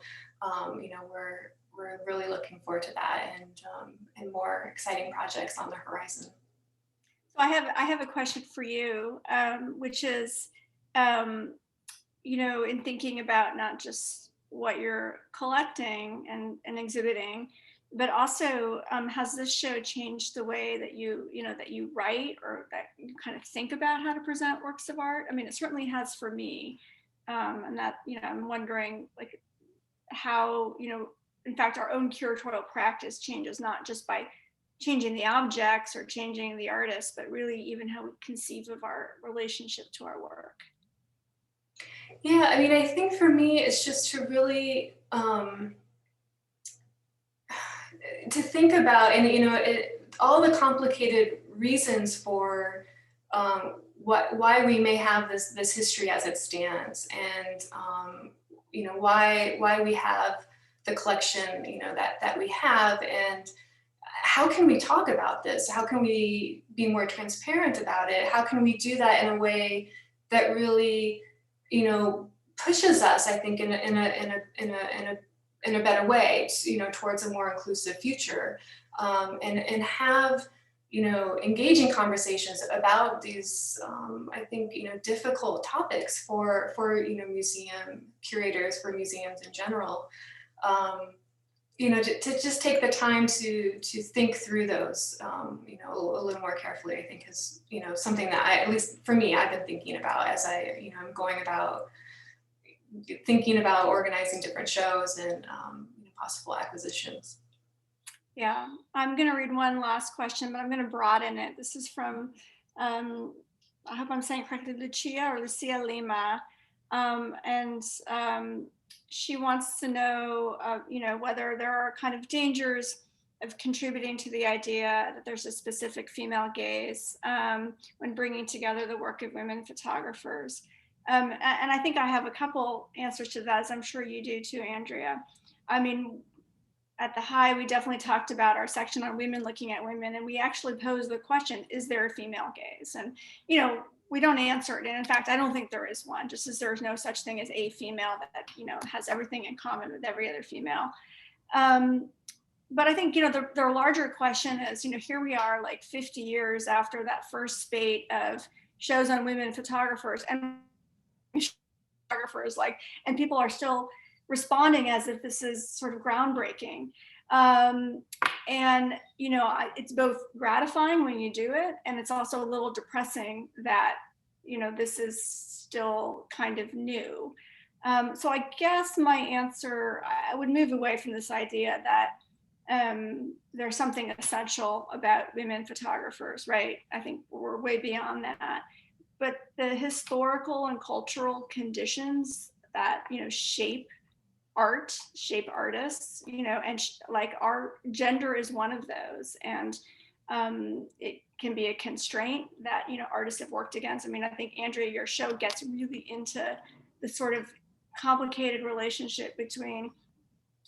we're really looking forward to that, and more exciting projects on the horizon. So I have a question for you, which is, in thinking about not just what you're collecting and exhibiting, but also has this show changed the way that you write, or that you kind of think about how to present works of art? I mean, it certainly has for me, and that I'm wondering like how in fact, our own curatorial practice changes, not just by changing the objects or changing the artists, but really even how we conceive of our relationship to our work. Yeah, I mean, I think for me, it's just to really to think about, and all the complicated reasons for why we may have this history as it stands, and why we have the collection that we have, and how can we talk about this? How can we be more transparent about it? How can we do that in a way that really pushes us, I think, in a better way, towards a more inclusive future, and have engaging conversations about these I think difficult topics for museum curators, for museums in general. to just take the time to think through those, a little more carefully, I think is, something that at least for me, I've been thinking about as I'm going about thinking about organizing different shows and possible acquisitions. Yeah, I'm going to read one last question, but I'm going to broaden it. This is from, I hope I'm saying it correctly, Lucia Lima. And she wants to know, whether there are kind of dangers of contributing to the idea that there's a specific female gaze when bringing together the work of women photographers. And I think I have a couple answers to that, as I'm sure you do too, Andrea. I mean, at the High, we definitely talked about our section on women looking at women, and we actually posed the question, is there a female gaze? And, we don't answer it. And in fact, I don't think there is one, just as there's no such thing as a female that, has everything in common with every other female. But I think, the larger question is, here we are like 50 years after that first spate of shows on women photographers, and photographers, and people are still responding as if this is sort of groundbreaking. And, it's both gratifying when you do it, and it's also a little depressing that, this is still kind of new. So I guess my answer, I would move away from this idea that there's something essential about women photographers, right? I think we're way beyond that. But the historical and cultural conditions that, shape art, shape artists, and our gender is one of those. And it can be a constraint that, artists have worked against. I mean, I think, Andrea, your show gets really into the sort of complicated relationship between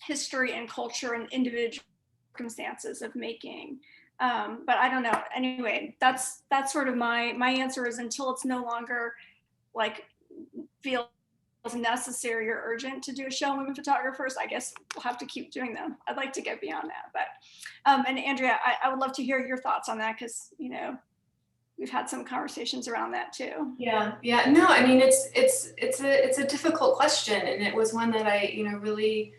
history and culture and individual circumstances of making. But I don't know. Anyway, that's sort of my answer is, until it's no longer feels necessary or urgent to do a show on women photographers, I guess we'll have to keep doing them. I'd like to get beyond that. But and Andrea, I would love to hear your thoughts on that, because we've had some conversations around that too. Yeah. No, I mean, it's a difficult question, and it was one that I really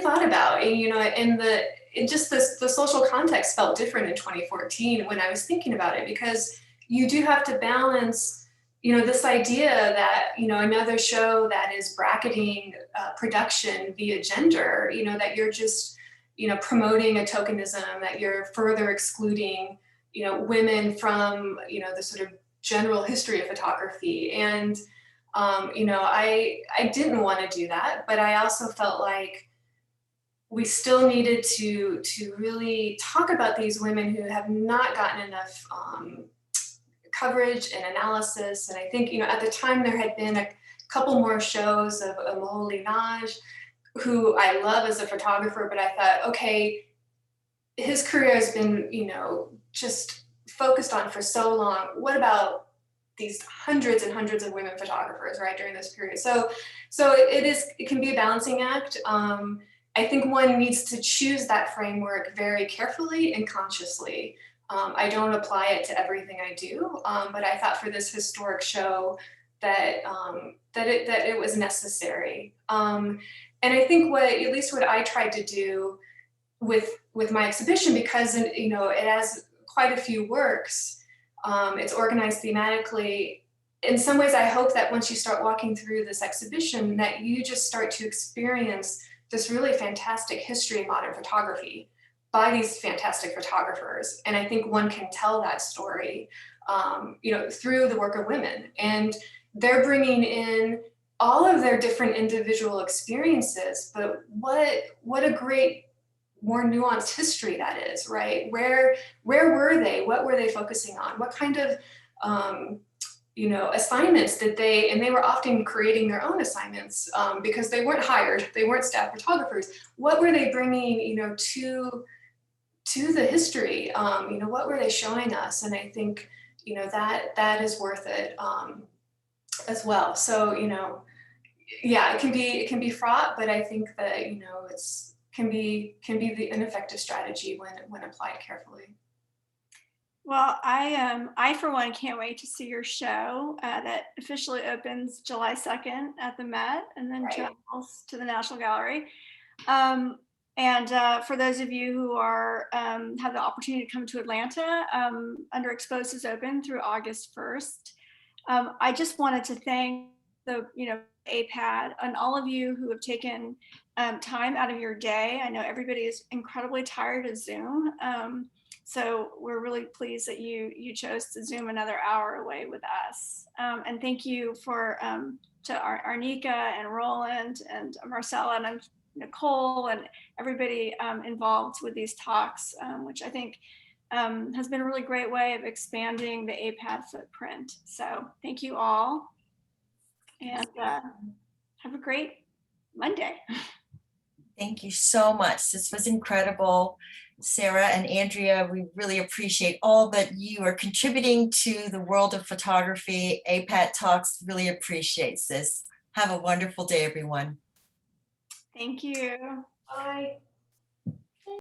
thought about. And the social context felt different in 2014 when I was thinking about it, because you do have to balance this idea that, another show that is bracketing production via gender, that you're just, promoting a tokenism, that you're further excluding, women from, the sort of general history of photography. And, I didn't want to do that, but I also felt like we still needed to really talk about these women who have not gotten enough coverage and analysis. And I think, at the time there had been a couple more shows of Moholi Naj, who I love as a photographer, but I thought, okay, his career has been, just focused on for so long. What about these hundreds and hundreds of women photographers, right, during this period? So it can be a balancing act. I think one needs to choose that framework very carefully and consciously. I don't apply it to everything I do, but I thought for this historic show that it was necessary. And I think at least what I tried to do with my exhibition, because it has quite a few works, it's organized thematically. In some ways, I hope that once you start walking through this exhibition, that you just start to experience this really fantastic history of modern photography by these fantastic photographers. And I think one can tell that story, through the work of women. And they're bringing in all of their different individual experiences, but what a great, more nuanced history that is, right? Where were they? What were they focusing on? What kind of, assignments did they, and they were often creating their own assignments because they weren't hired, they weren't staff photographers. What were they bringing, to the history? What were they showing us? And I think, that is worth it as well. So, yeah, it can be fraught, but I think that, it's can be an effective strategy when applied carefully. Well, I for one can't wait to see your show that officially opens July 2nd at the Met, and then Right. travels to the National Gallery. And for those of you who are have the opportunity to come to Atlanta, Underexposed is open through August 1st. I just wanted to thank the APAD and all of you who have taken time out of your day. I know everybody is incredibly tired of Zoom, so we're really pleased that you chose to Zoom another hour away with us. And thank you to Arnika and Roland and Marcella and Nicole and everybody involved with these talks, which I think has been a really great way of expanding the APAD footprint. So thank you all, and have a great Monday. Thank you so much. This was incredible. Sarah and Andrea, we really appreciate all that you are contributing to the world of photography. APAT Talks really appreciates this. Have a wonderful day, everyone. Thank you. Bye.